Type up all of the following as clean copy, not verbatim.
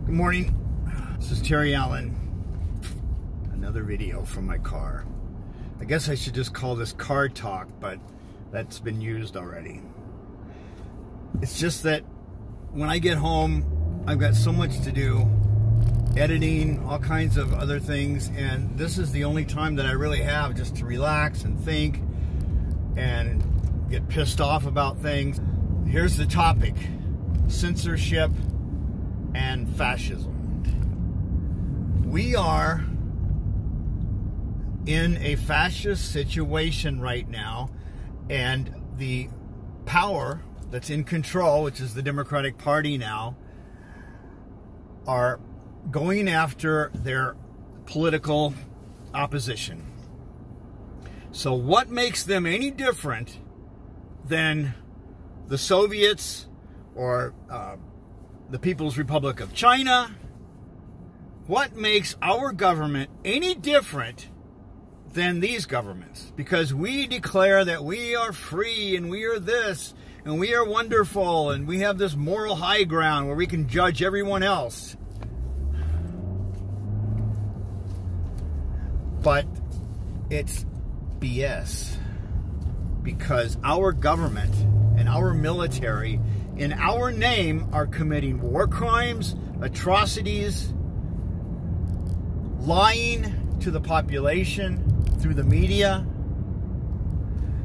Good morning. This is Terry Allen. Another video from my car. I guess I should just call this car talk, but that's been used already. It's just that when I get home, I've got so much to do. Editing, all kinds of other things, and this is the only time that I really have just to relax and think and get pissed off about things. Here's the topic: censorship and fascism. We are in a fascist situation right now, and the power that's in control, which is the Democratic Party now, are going after their political opposition. So what makes them any different than the Soviets or the People's Republic of China? What makes our government any different than these governments? Because we declare that we are free and we are this and we are wonderful and we have this moral high ground where we can judge everyone else. But it's BS, because our government and our military in our name are committing war crimes, atrocities, lying to the population through the media,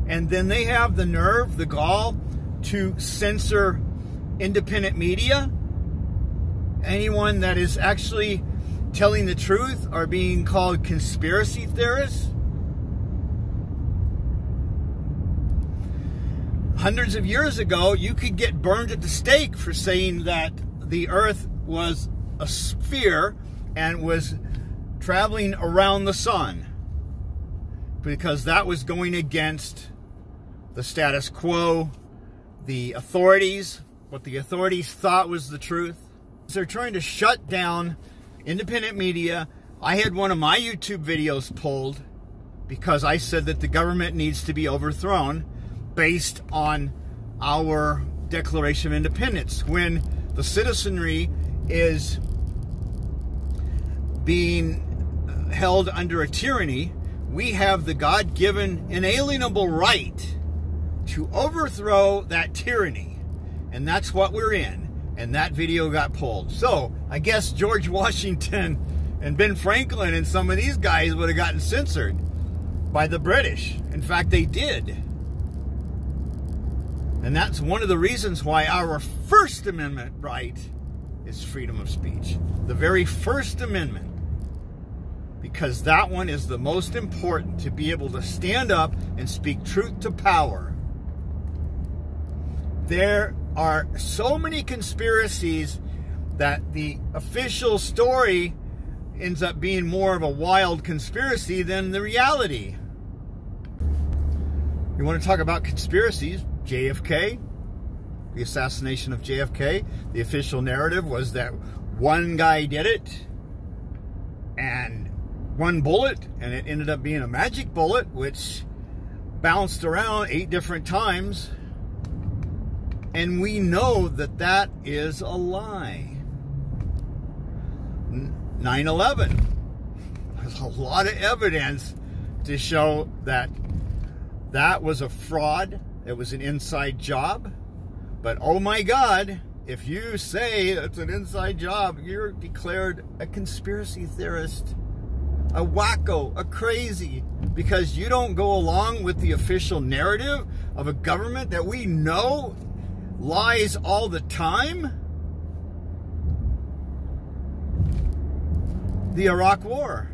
and then they have the nerve, the gall, to censor independent media. Anyone that is actually telling the truth are being called conspiracy theorists. Hundreds of years ago, you could get burned at the stake for saying that the earth was a sphere and was traveling around the sun, because that was going against the status quo, the authorities, what the authorities thought was the truth. They're trying to shut down independent media. I had one of my YouTube videos pulled because I said that the government needs to be overthrown based on our Declaration of Independence. When the citizenry is being held under a tyranny, we have the God-given inalienable right to overthrow that tyranny. And that's what we're in. And that video got pulled. So I guess George Washington and Ben Franklin and some of these guys would have gotten censored by the British. In fact, they did. And that's one of the reasons why our First Amendment right is freedom of speech. The very First Amendment. Because that one is the most important, to be able to stand up and speak truth to power. There are so many conspiracies that the official story ends up being more of a wild conspiracy than the reality. You want to talk about conspiracies? JFK, the assassination of JFK. The official narrative was that one guy did it, and one bullet, and it ended up being a magic bullet, which bounced around 8 different times. And we know that that is a lie. 9/11. There's a lot of evidence to show that that was a fraud. It was an inside job. But oh my God, if you say it's an inside job, you're declared a conspiracy theorist, a wacko, a crazy, because you don't go along with the official narrative of a government that we know lies all the time. The Iraq War.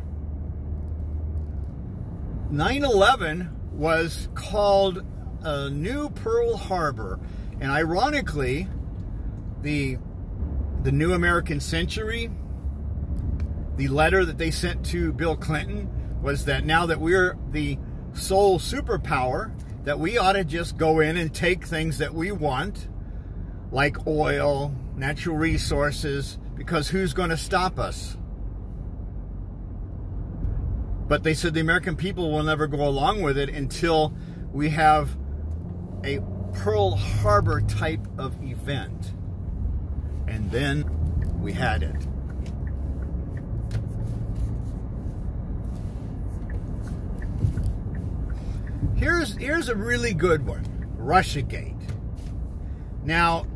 9/11 was called a new Pearl Harbor, and ironically, the New American Century, the letter that they sent to Bill Clinton, was that now that we're the sole superpower, that we ought to just go in and take things that we want, like oil, natural resources, because who's going to stop us? But they said the American people will never go along with it until we have a Pearl Harbor type of event. And then we had it. Here's a really good one. Russiagate. Now,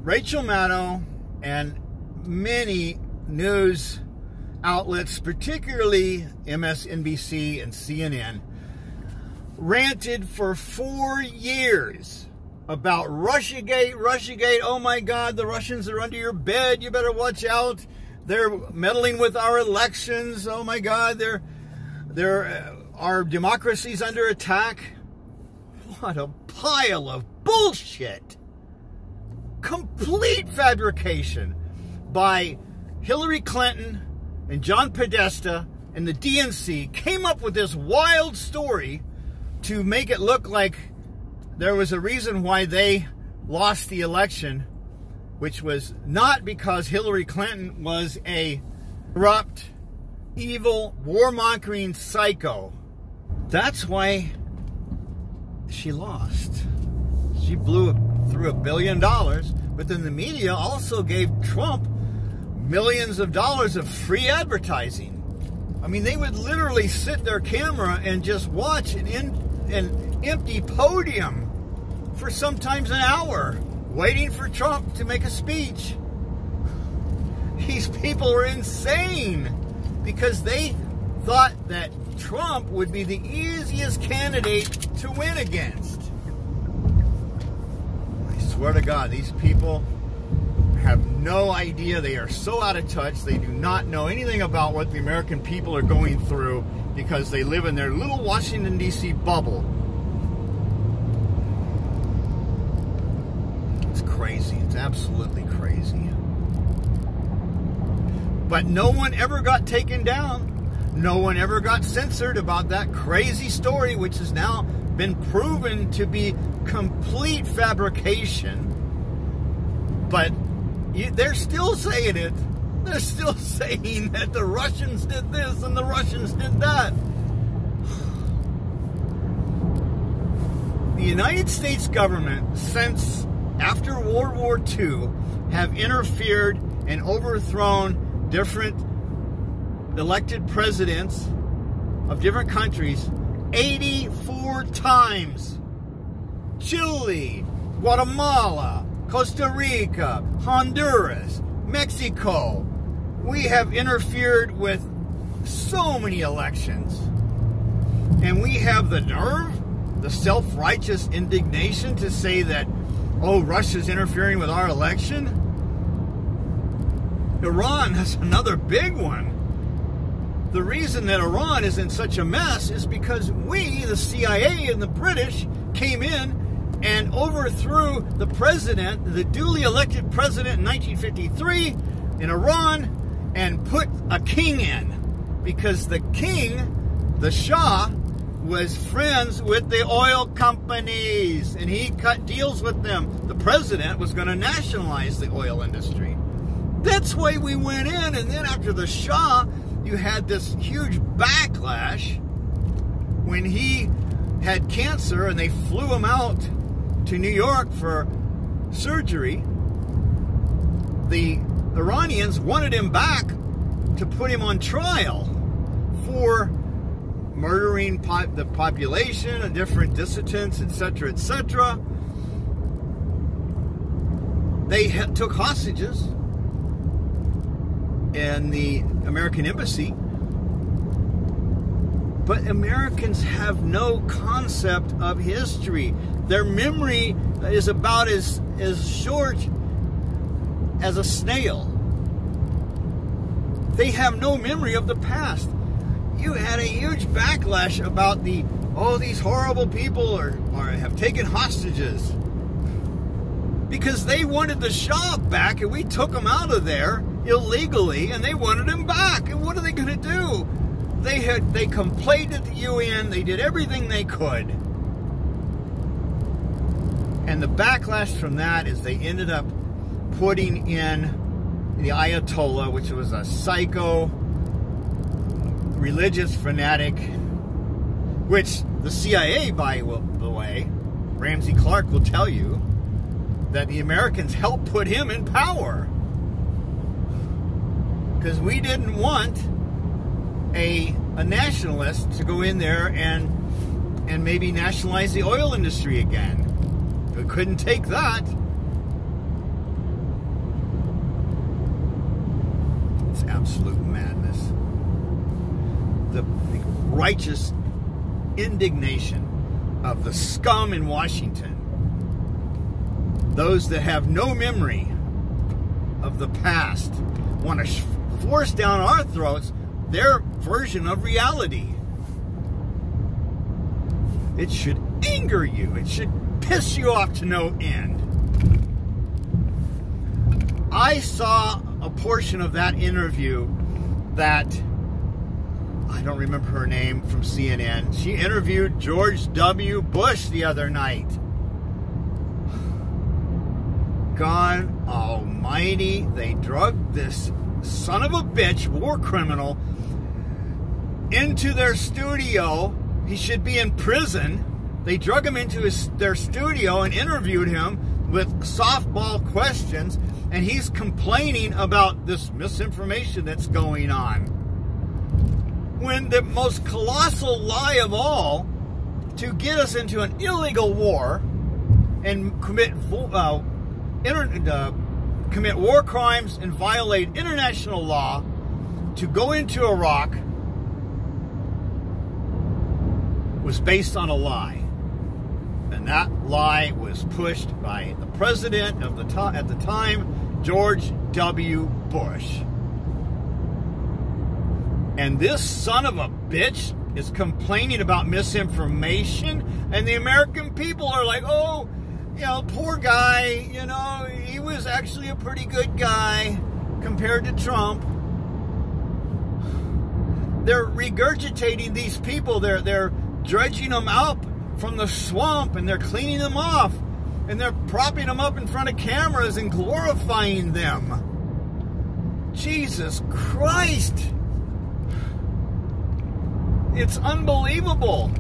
Rachel Maddow and many news outlets, particularly MSNBC and CNN, ranted for 4 years about Russiagate, Russiagate. Oh my God, the Russians are under your bed. You better watch out. They're meddling with our elections. Oh my God, our democracy's under attack. What a pile of bullshit. Complete fabrication by Hillary Clinton and John Podesta and the DNC came up with this wild story to make it look like there was a reason why they lost the election, which was not because Hillary Clinton was a corrupt, evil, warmongering psycho. That's why she lost. She blew through $1 billion, but then the media also gave Trump millions of dollars of free advertising. I mean, they would literally sit their camera and just watch an empty podium for sometimes an hour, waiting for Trump to make a speech. These people were insane because they thought that Trump would be the easiest candidate to win against. I swear to God, these people have no idea. They are so out of touch. They do not know anything about what the American people are going through because they live in their little Washington, D.C. bubble. It's crazy. It's absolutely crazy. But no one ever got taken down. No one ever got censored about that crazy story, which has now been proven to be complete fabrication. But they're still saying it. They're still saying that the Russians did this and the Russians did that. The United States government, since after World War II, have interfered and overthrown different elected presidents of different countries 84 times. Chile, Guatemala, Costa Rica, Honduras, Mexico. We have interfered with so many elections. And we have the nerve, the self-righteous indignation to say that, oh, Russia's interfering with our election. Iran is another big one. The reason that Iran is in such a mess is because we, the CIA and the British, came in and overthrew the president, the duly elected president in 1953 in Iran, and put a king in. Because the king, the Shah, was friends with the oil companies, and he cut deals with them. The president was going to nationalize the oil industry. That's why we went in, and then after the Shah, you had this huge backlash when he had cancer and they flew him out to New York for surgery. The Iranians wanted him back to put him on trial for murdering the population and different dissidents, etc., etc. They took hostages in the American embassy, but Americans have no concept of history. Their memory is about as short as a snail. They have no memory of the past. You had a huge backlash about these horrible people have taken hostages because they wanted the Shah back, and we took them out of there illegally, and they wanted him back. And what are they going to do? They complained at the UN. They did everything they could. And the backlash from that is they ended up putting in the Ayatollah, which was a psycho religious fanatic, which the CIA, by the way, Ramsey Clark will tell you that the Americans helped put him in power. Because we didn't want a nationalist to go in there and and maybe nationalize the oil industry again. We couldn't take that. It's absolute madness. The righteous indignation of the scum in Washington, those that have no memory of the past, want to force down our throats their version of reality. It should anger you. It should piss you off to no end. I saw a portion of that interview that, I don't remember her name, from CNN. She interviewed George W. Bush the other night. God almighty, they drugged this son of a bitch, war criminal, into their studio. He should be in prison. They drug him into their studio and interviewed him with softball questions, and he's complaining about this misinformation that's going on. When the most colossal lie of all, to get us into an illegal war and commit war crimes and violate international law, to go into Iraq, was based on a lie. And that lie was pushed by the president of at the time, George W. Bush. And this son of a bitch is complaining about misinformation, and the American people are like, oh, you know, poor guy, you know, he was actually a pretty good guy compared to Trump. They're regurgitating these people. They're dredging them up from the swamp, and they're cleaning them off, and they're propping them up in front of cameras and glorifying them. Jesus Christ. It's unbelievable.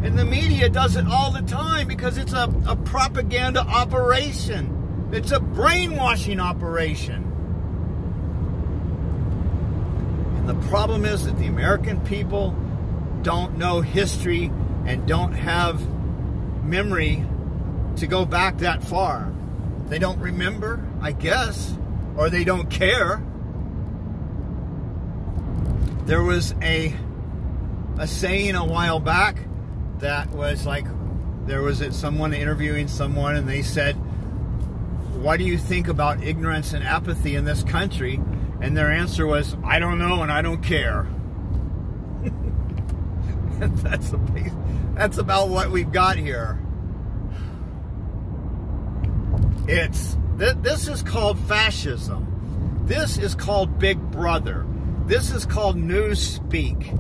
And the media does it all the time because it's a propaganda operation. It's a brainwashing operation. And the problem is that the American people don't know history and don't have memory to go back that far. They don't remember, I guess, or they don't care. There was a saying a while back that was like, there was someone interviewing someone, and they said, what do you think about ignorance and apathy in this country? And their answer was, I don't know and I don't care. That's about what we've got here. This is called fascism. This is called Big Brother. This is called newspeak.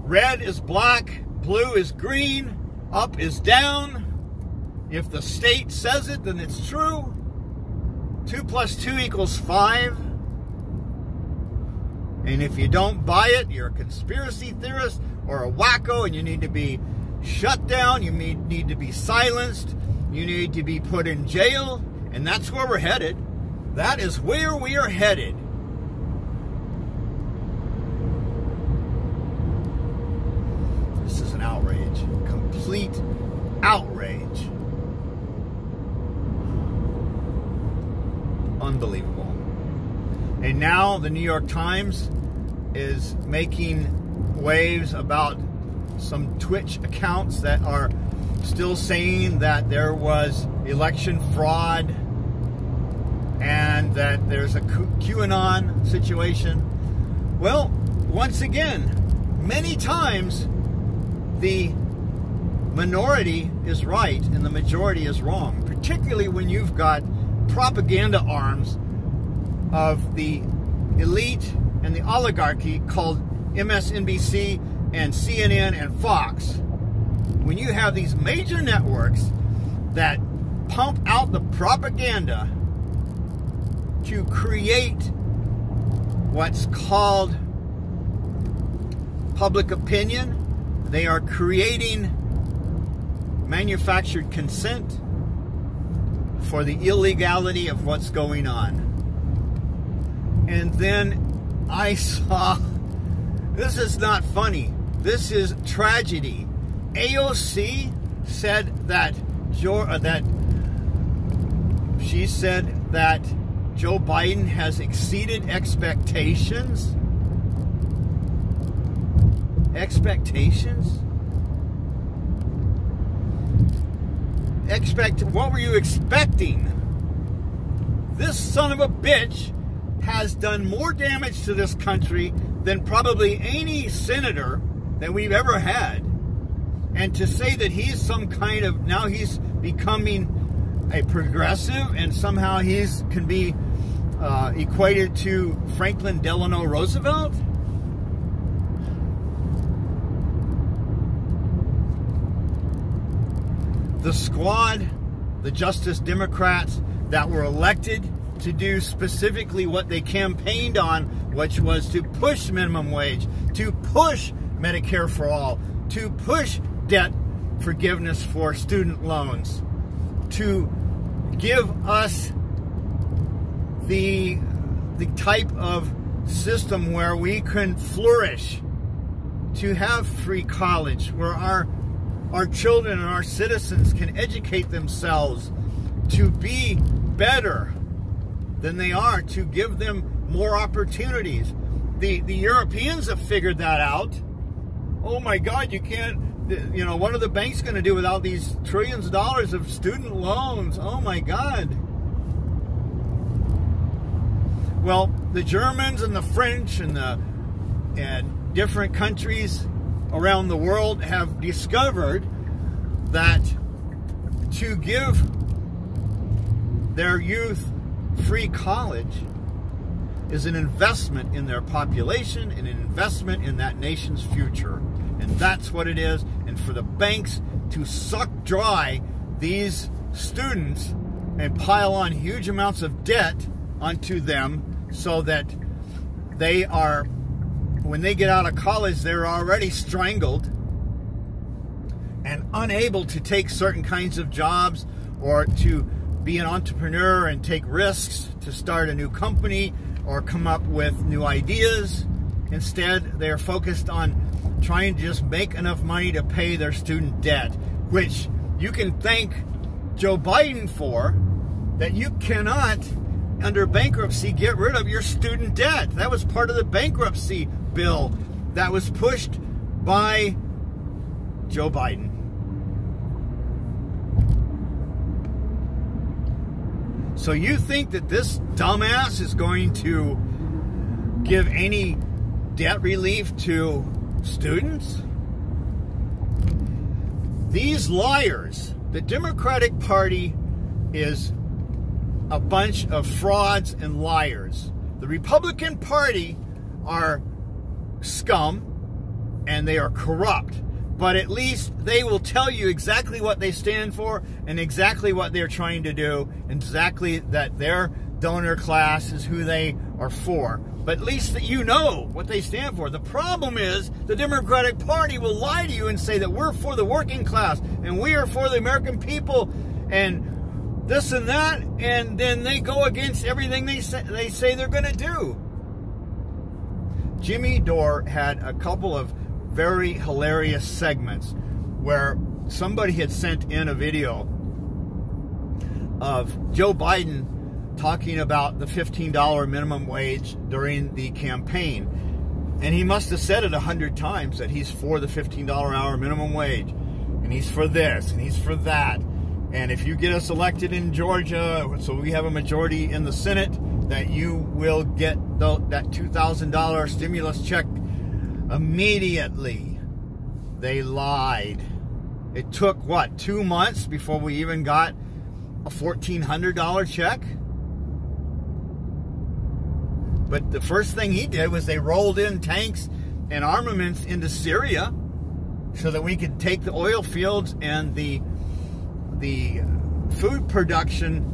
Red is black, blue is green, up is down. If the state says it, then it's true. 2 + 2 = 5. And if you don't buy it, you're a conspiracy theorist or a wacko, and you need to be shut down, you need to be silenced, you need to be put in jail, and that's where we're headed. That is where we are headed. This is an outrage. Complete outrage. Unbelievable. And now the New York Times is making waves about some Twitch accounts that are still saying that there was election fraud and that there's a QAnon situation. Well, once again, many times the minority is right and the majority is wrong, particularly when you've got propaganda arms of the elite and the oligarchy called MSNBC and CNN and Fox. When you have these major networks that pump out the propaganda to create what's called public opinion, they are creating manufactured consent for the illegality of what's going on. And then I saw, this is not funny, This is tragedy. AOC said that she said that Joe Biden has exceeded expectations. Expectations? What were you expecting? This son of a bitch has done more damage to this country than probably any senator that we've ever had. And to say that he's some kind of, now he's becoming a progressive and somehow can be equated to Franklin Delano Roosevelt? The squad, the Justice Democrats that were elected to do specifically what they campaigned on, which was to push minimum wage, to push Medicare for all, to push debt forgiveness for student loans, to give us the type of system where we can flourish, to have free college, where our children and our citizens can educate themselves to be better than they are, to give them more opportunities. The Europeans have figured that out. Oh my God, you can't, you know, what are the banks going to do without these trillions of dollars of student loans? Oh my God. Well, the Germans and the French and different countries around the world have discovered that to give their youth free college is an investment in their population, and an investment in that nation's future. And that's what it is. And for the banks to suck dry these students and pile on huge amounts of debt onto them so that they are, when they get out of college, they're already strangled and unable to take certain kinds of jobs or to be an entrepreneur and take risks to start a new company or come up with new ideas. Instead, they're focused on trying to just make enough money to pay their student debt, which you can thank Joe Biden for, that you cannot, under bankruptcy, get rid of your student debt. That was part of the bankruptcy bill that was pushed by Joe Biden. So you think that this dumbass is going to give any debt relief to students? These liars, the Democratic Party is a bunch of frauds and liars. The Republican Party are scum and they are corrupt, but at least they will tell you exactly what they stand for and exactly what they're trying to do, and exactly that their donor class is who they are for. But at least that you know what they stand for. The problem is the Democratic Party will lie to you and say that we're for the working class and we are for the American people and this and that, and then they go against everything they say they're going to do. Jimmy Dore had a couple of very hilarious segments where somebody had sent in a video of Joe Biden talking about the $15 minimum wage during the campaign. And he must have said it 100 times that he's for the $15 an hour minimum wage. And he's for this, and he's for that. And if you get us elected in Georgia, so we have a majority in the Senate, that you will get that $2,000 stimulus check immediately. They lied. It took, what, 2 months before we even got a $1,400 check? But the first thing he did was they rolled in tanks and armaments into Syria so that we could take the oil fields and the food production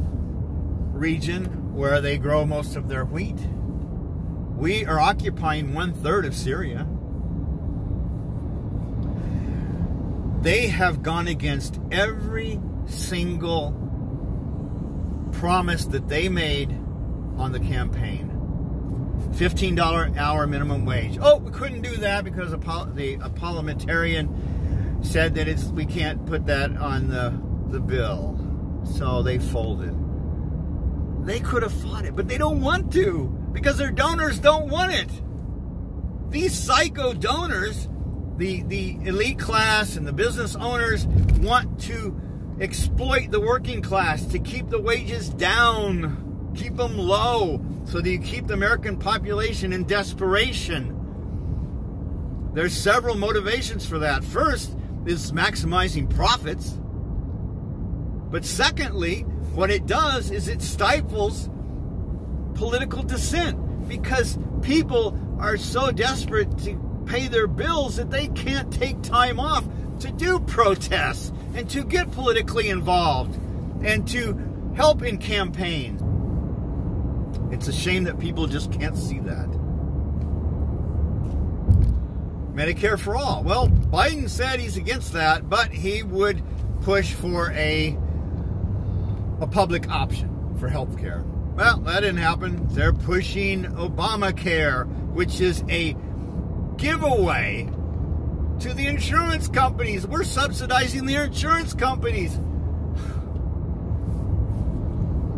region where they grow most of their wheat. We are occupying 1/3 of Syria. They have gone against every single promise that they made on the campaign. $15 hour minimum wage. Oh, we couldn't do that because a parliamentarian said that we can't put that on the bill. So they folded. They could have fought it, but they don't want to because their donors don't want it. These psycho donors, the elite class and the business owners, want to exploit the working class to keep the wages down, keep them low, so that you keep the American population in desperation. There's several motivations for that. First is maximizing profits. But secondly, what it does is it stifles political dissent because people are so desperate to pay their bills that they can't take time off to do protests and to get politically involved and to help in campaigns. It's a shame that people just can't see that. Medicare for all. Well, Biden said he's against that, but he would push for a public option for health care. Well, that didn't happen. They're pushing Obamacare, which is a giveaway to the insurance companies. We're subsidizing the insurance companies.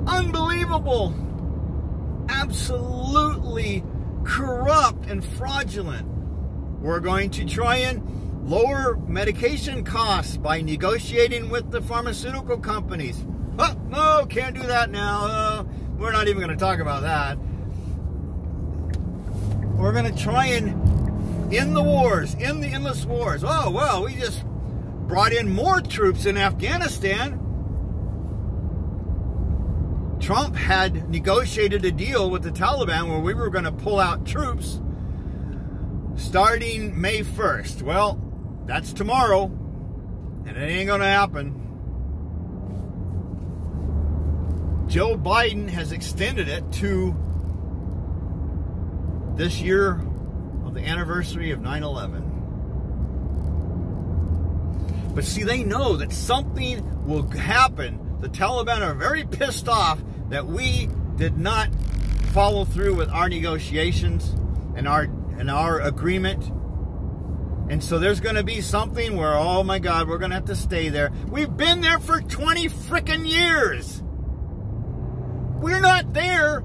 Unbelievable. Absolutely corrupt and fraudulent. We're going to try and lower medication costs by negotiating with the pharmaceutical companies. Oh, no, can't do that now. We're not even going to talk about that. We're going to try and end the wars, end the endless wars. Oh, well, we just brought in more troops in Afghanistan. Trump had negotiated a deal with the Taliban where we were going to pull out troops starting May 1st. Well, that's tomorrow, and it ain't going to happen. Joe Biden has extended it to this year of the anniversary of 9/11. But see, they know that something will happen. The Taliban are very pissed off that we did not follow through with our negotiations and our agreement. And so there's going to be something where, oh my God, we're going to have to stay there. We've been there for 20 frickin' years. We're not there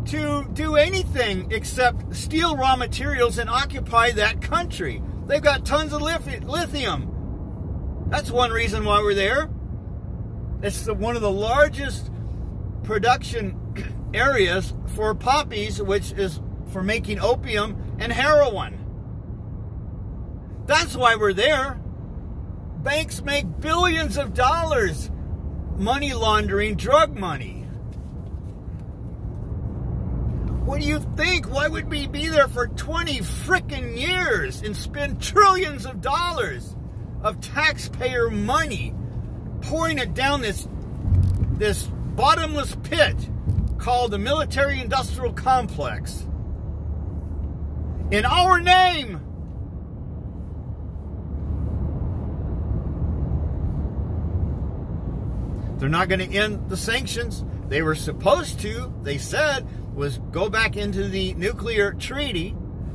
to do anything except steal raw materials and occupy that country. They've got tons of lithium. That's one reason why we're there. It's one of the largest production areas for poppies, which is for making opium and heroin. That's why we're there. Banks make billions of dollars money laundering drug money. What do you think? Why would we be there for 20 frickin' years and spend trillions of dollars of taxpayer money pouring it down this bottomless pit called the military-industrial complex in our name? They're not going to end the sanctions. They were supposed to, they said, was go back into the nuclear treaty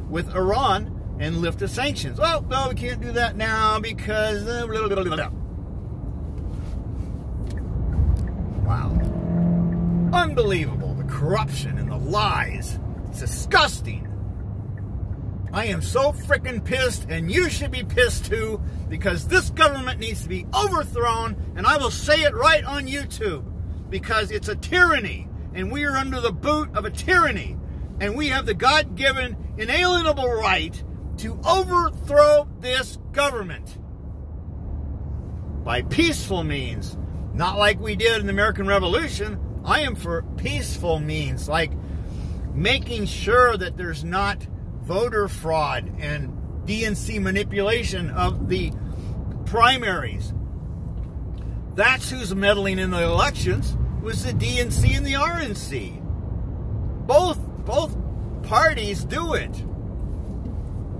with Iran and lift the sanctions. Oh, no, we can't do that now because... Wow. Unbelievable. The corruption and the lies. It's disgusting. I am so freaking pissed, and you should be pissed too, because this government needs to be overthrown, and I will say it right on YouTube, because it's a tyranny, and we are under the boot of a tyranny, and we have the God-given, inalienable right to overthrow this government by peaceful means, not like we did in the American Revolution. I am for peaceful means, like making sure that there's not voter fraud and DNC manipulation of the primaries. That's who's meddling in the elections, was the DNC and the RNC. Both parties do it.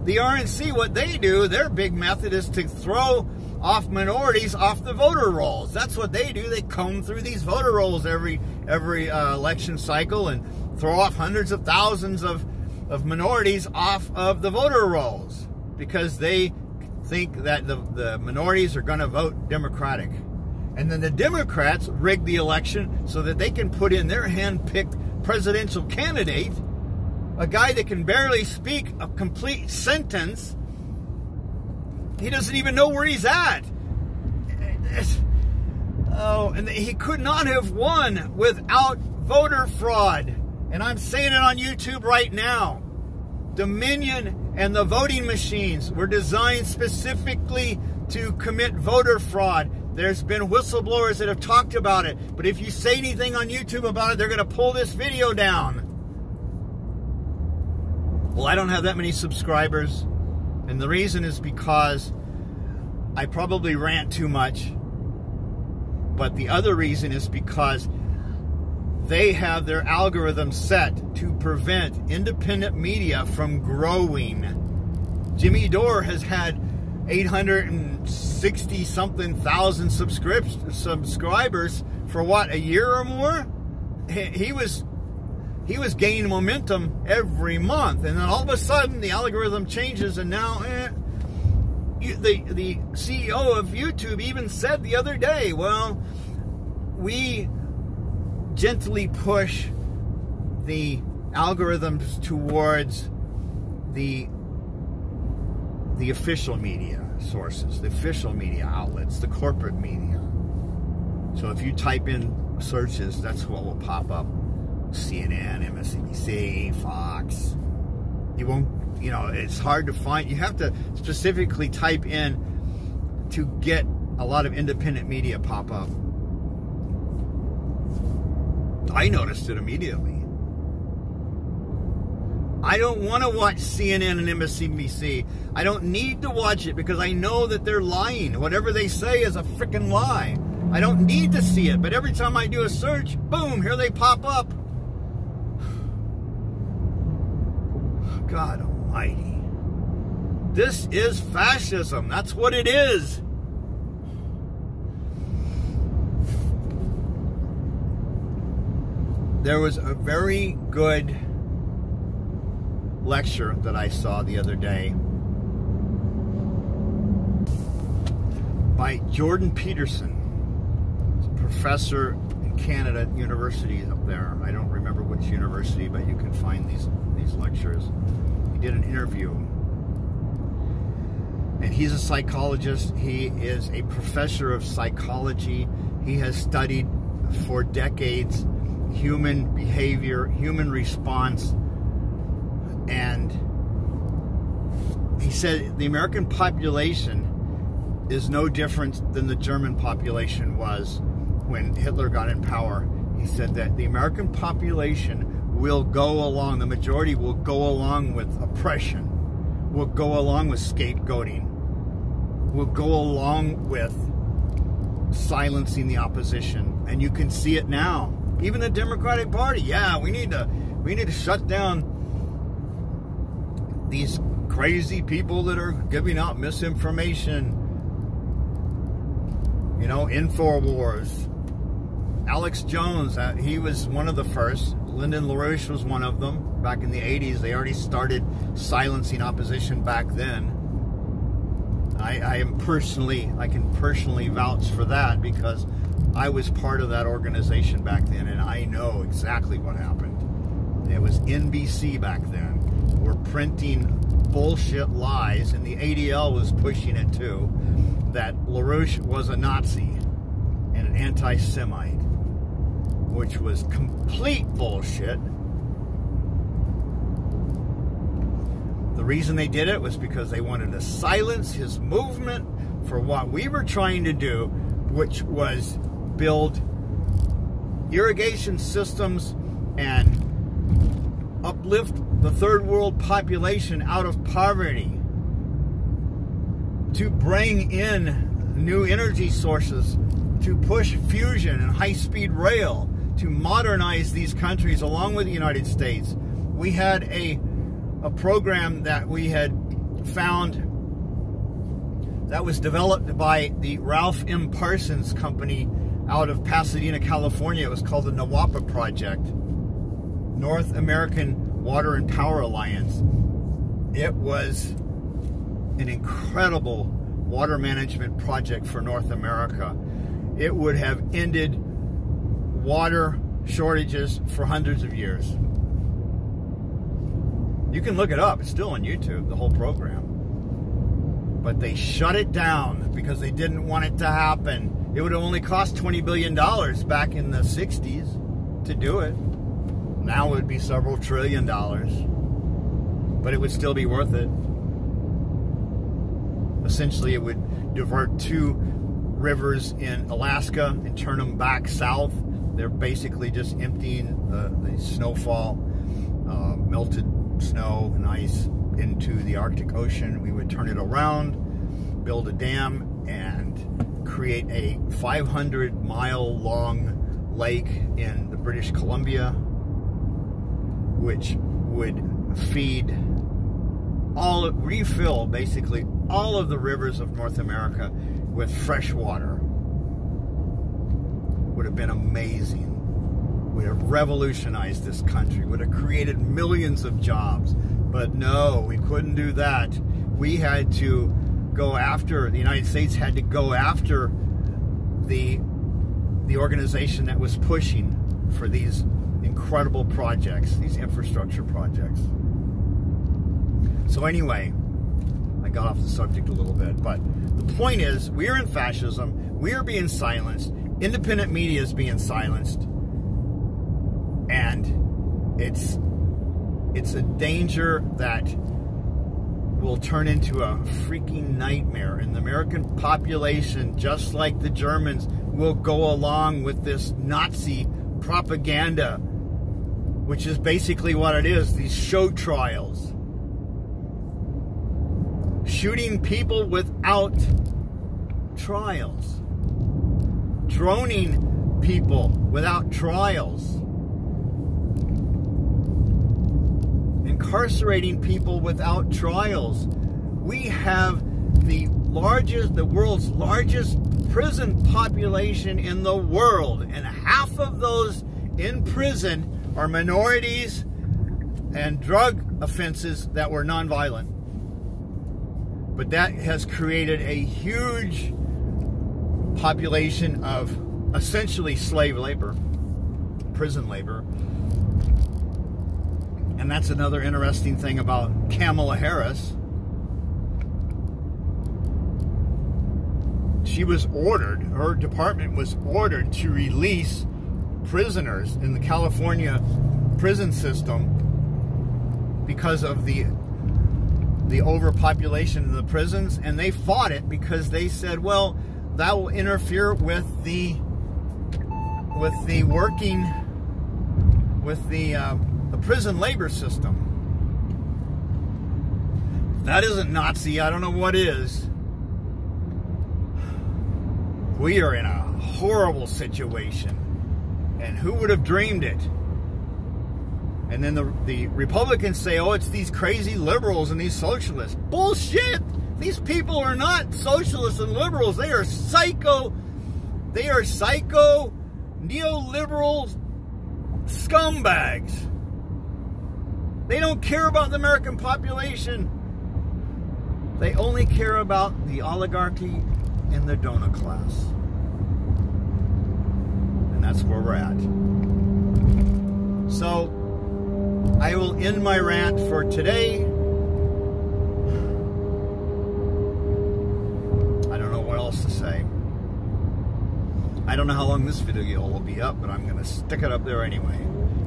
The RNC, what they do, their big method is to throw off minorities off the voter rolls. That's what they do. They comb through these voter rolls every election cycle and throw off hundreds of thousands of minorities off of the voter rolls because they think that the minorities are going to vote Democratic. And then the Democrats rig the election so that they can put in their hand-picked presidential candidate, a guy that can barely speak a complete sentence. He doesn't even know where he's at. Oh, and he could not have won without voter fraud. And I'm saying it on YouTube right now. Dominion and the voting machines were designed specifically to commit voter fraud. There's been whistleblowers that have talked about it. But if you say anything on YouTube about it, they're going to pull this video down. Well, I don't have that many subscribers. And the reason is because I probably rant too much. But the other reason is because they have their algorithm set to prevent independent media from growing. Jimmy Dore has had 860-something thousand subscribers for what, a year or more? He was gaining momentum every month, and then all of a sudden the algorithm changes, and now the CEO of YouTube even said the other day, well, we gently push the algorithms towards the official media sources, the official media outlets, the corporate media. So if you type in searches, that's what will pop up. CNN, MSNBC, Fox. You won't, you know, it's hard to find. You have to specifically type in to get a lot of independent media pop up. I noticed it immediately. I don't want to watch CNN and MSNBC. I don't need to watch it because I know that they're lying. Whatever they say is a freaking lie. I don't need to see it, but every time I do a search, boom, here they pop up. God almighty. This is fascism. That's what it is. There was a very good lecture that I saw the other day by Jordan Peterson, professor in Canada university up there. I don't remember which university, but you can find these lectures. He did an interview, and he's a psychologist. He is a professor of psychology. He has studied for decades human behavior, human response, and he said the American population is no different than the German population was when Hitler got in power. He said that the American population will go along, the majority will go along with oppression, will go along with scapegoating, will go along with silencing the opposition. And you can see it now. Even the Democratic Party, yeah, we need to shut down these crazy people that are giving out misinformation. You know, InfoWars. Alex Jones, he was one of the first. Lyndon LaRouche was one of them. Back in the 80s, they already started silencing opposition back then. I can personally vouch for that because I was part of that organization back then, and I know exactly what happened. It was NBC back then. We're printing bullshit lies, and the ADL was pushing it too, that LaRouche was a Nazi and an anti-Semite, which was complete bullshit. The reason they did it was because they wanted to silence his movement for what we were trying to do, which was build irrigation systems and uplift the third world population out of poverty, to bring in new energy sources, to push fusion and high-speed rail, to modernize these countries along with the United States. We had a program that we had found that was developed by the Ralph M. Parsons Company out of Pasadena, California. It was called the Nawapa Project. North American Water and Power Alliance. It was an incredible water management project for North America. It would have ended water shortages for hundreds of years. You can look it up. It's still on YouTube, the whole program. But they shut it down because they didn't want it to happen. It would have only cost $20 billion back in the 60s to do it. Now it would be several $1 trillion. But it would still be worth it. Essentially, it would divert 2 rivers in Alaska and turn them back south. They're basically just emptying the snowfall, melted snow and ice into the Arctic Ocean. We would turn it around, build a dam, and create a 500-mile-long lake in the British Columbia, which would refill basically all of the rivers of North America with fresh water. Would have been amazing. Would have revolutionized this country. Would have created millions of jobs. But no, we couldn't do that. We had to go after, the United States had to go after the organization that was pushing for these incredible projects, these infrastructure projects. So anyway, I got off the subject a little bit, but the point is, we are in fascism, we are being silenced, independent media is being silenced, and it's a danger that will turn into a freaking nightmare. And the American population, just like the Germans, will go along with this Nazi propaganda, which is basically what it is, these show trials. Shooting people without trials. Droning people without trials. Incarcerating people without trials. We have the world's largest prison population in the world, and half of those in prison are minorities and drug offenses that were nonviolent. But that has created a huge population of essentially slave labor, prison labor. And that's another interesting thing about Kamala Harris. She was ordered, her department was ordered to release prisoners in the California prison system because of the overpopulation in the prisons, and they fought it because they said, well, that will interfere with the prison labor system. That isn't Nazi. I don't know what is. We are in a horrible situation, and who would have dreamed it? And then the Republicans say, oh, it's these crazy liberals and these socialists. Bullshit! These people are not socialists and liberals. They are psycho neoliberal scumbags. They don't care about the American population. They only care about the oligarchy and the donor class. And that's where we're at. So, I will end my rant for today. I don't know what else to say. I don't know how long this video will be up, but I'm going to stick it up there anyway.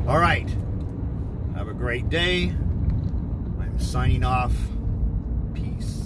All right. Have a great day. I'm signing off. Peace.